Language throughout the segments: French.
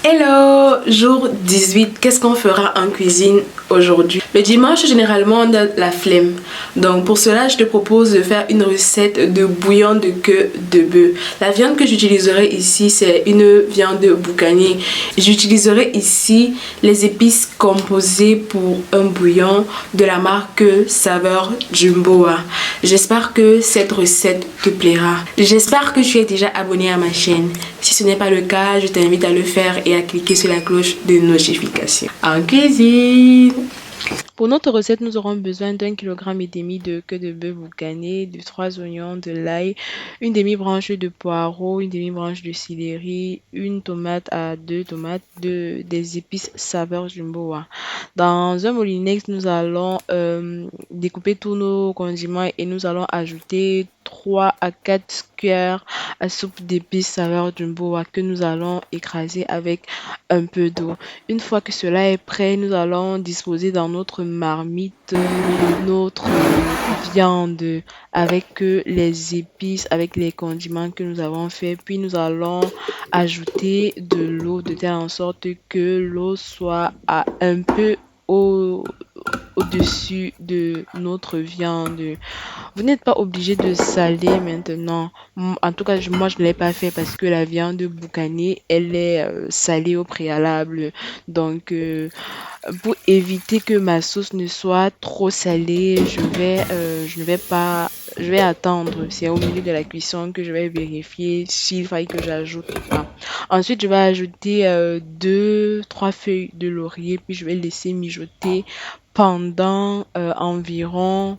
Hello, jour 18, qu'est-ce qu'on fera en cuisine aujourd'hui? Le dimanche, généralement, on a la flemme. Donc pour cela, je te propose de faire une recette de bouillon de queue de bœuf. La viande que j'utiliserai ici, c'est une viande boucanier. J'utiliserai ici les épices composées pour un bouillon de la marque Saveur Jumboa. J'espère que cette recette te plaira. J'espère que tu es déjà abonné à ma chaîne. Si ce n'est pas le cas, je t'invite à le faire et à cliquer sur la cloche de notification. En cuisine! Pour notre recette, nous aurons besoin d'1,5 kg de queue de bœuf boucané, de 3 oignons, de l'ail, une demi-branche de poireau, une demi-branche de céleri, une tomate à 2 tomates, des épices saveur jumboa. Dans un moulinex, nous allons découper tous nos condiments et nous allons ajouter 3 à 4 cuillères à soupe d'épices saveur jumboa que nous allons écraser avec un peu d'eau. Une fois que cela est prêt, nous allons disposer dans notre marmite notre viande avec les épices, avec les condiments que nous avons fait. Puis nous allons ajouter de l'eau de telle en sorte que l'eau soit à un peu au-dessus de notre viande. Vous n'êtes pas obligé de saler maintenant. En tout cas, moi, je ne l'ai pas fait parce que la viande boucanée, elle est salée au préalable. Donc, pour éviter que ma sauce ne soit trop salée, je vais attendre. C'est au milieu de la cuisson que je vais vérifier s'il faille que j'ajoute ou pas. Ensuite, je vais ajouter 2-3 feuilles de laurier, puis je vais laisser mijoter pendant environ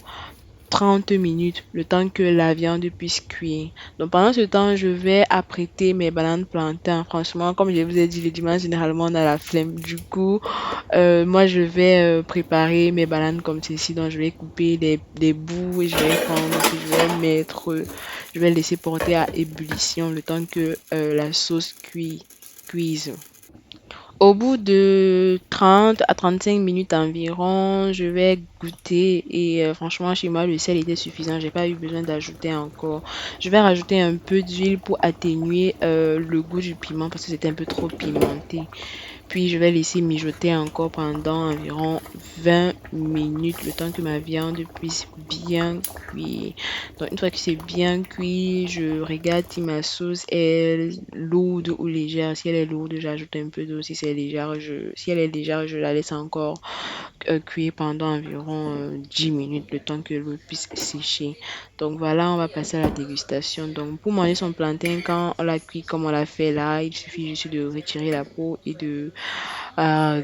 30 minutes, le temps que la viande puisse cuire. Donc pendant ce temps, je vais apprêter mes bananes plantains. Franchement, comme je vous ai dit, le dimanche, généralement, on a la flemme. Du coup, moi, je vais préparer mes bananes comme ceci. Donc, je vais couper des bouts et je vais prendre, puis je vais laisser porter à ébullition le temps que la sauce cuise. Au bout de 30 à 35 minutes environ, je vais goûter et franchement chez moi le sel était suffisant, j'ai pas eu besoin d'ajouter encore. Je vais rajouter un peu d'huile pour atténuer le goût du piment parce que c'était un peu trop pimenté. Puis je vais laisser mijoter encore pendant environ 20 minutes, le temps que ma viande puisse bien cuire. Donc une fois que c'est bien cuit, je regarde si ma sauce est lourde ou légère. Si elle est lourde, j'ajoute un peu d'eau. Si elle est légère, je la laisse encore cuire pendant environ 10 minutes, le temps que l'eau puisse sécher. Donc voilà, on va passer à la dégustation. Donc pour manger son plantain, quand on l'a cuit comme on l'a fait là, il suffit juste de retirer la peau et de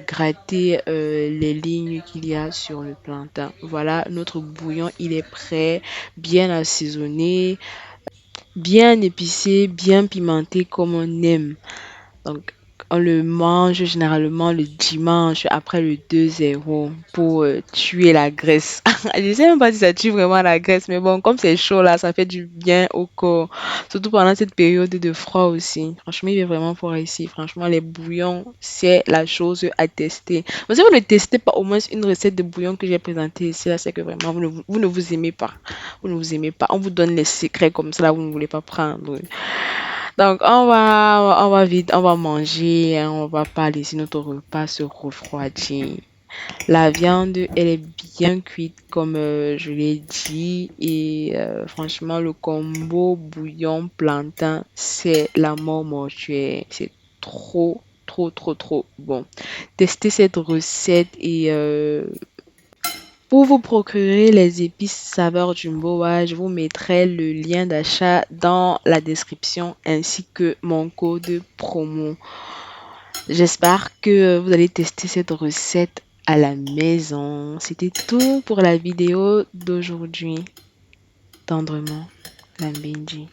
gratter les lignes qu'il y a sur le plantain. Voilà, notre bouillon, il est prêt, bien assaisonné, bien épicé, bien pimenté comme on aime. Donc, on le mange généralement le dimanche après le 2-0 pour tuer la graisse. Je sais même pas si ça tue vraiment la graisse, mais bon, comme c'est chaud là, ça fait du bien au corps. Surtout pendant cette période de froid aussi. Franchement, il est vraiment fort ici. Franchement, les bouillons, c'est la chose à tester. Mais si vous ne testez pas au moins une recette de bouillon que j'ai présentée ici, là, c'est que vraiment, vous ne vous aimez pas. Vous ne vous aimez pas. On vous donne les secrets comme ça, là, vous ne voulez pas prendre. Donc, on va manger, hein, on va pas laisser notre repas se refroidir. La viande, elle est bien cuite, comme je l'ai dit, et franchement, le combo bouillon plantain, c'est la mort mortuaire. C'est trop, trop, trop, trop bon. Testez cette recette et pour vous procurer les épices saveur Jumboa, je vous mettrai le lien d'achat dans la description ainsi que mon code promo. J'espère que vous allez tester cette recette à la maison. C'était tout pour la vidéo d'aujourd'hui. Tendrement, la Benji.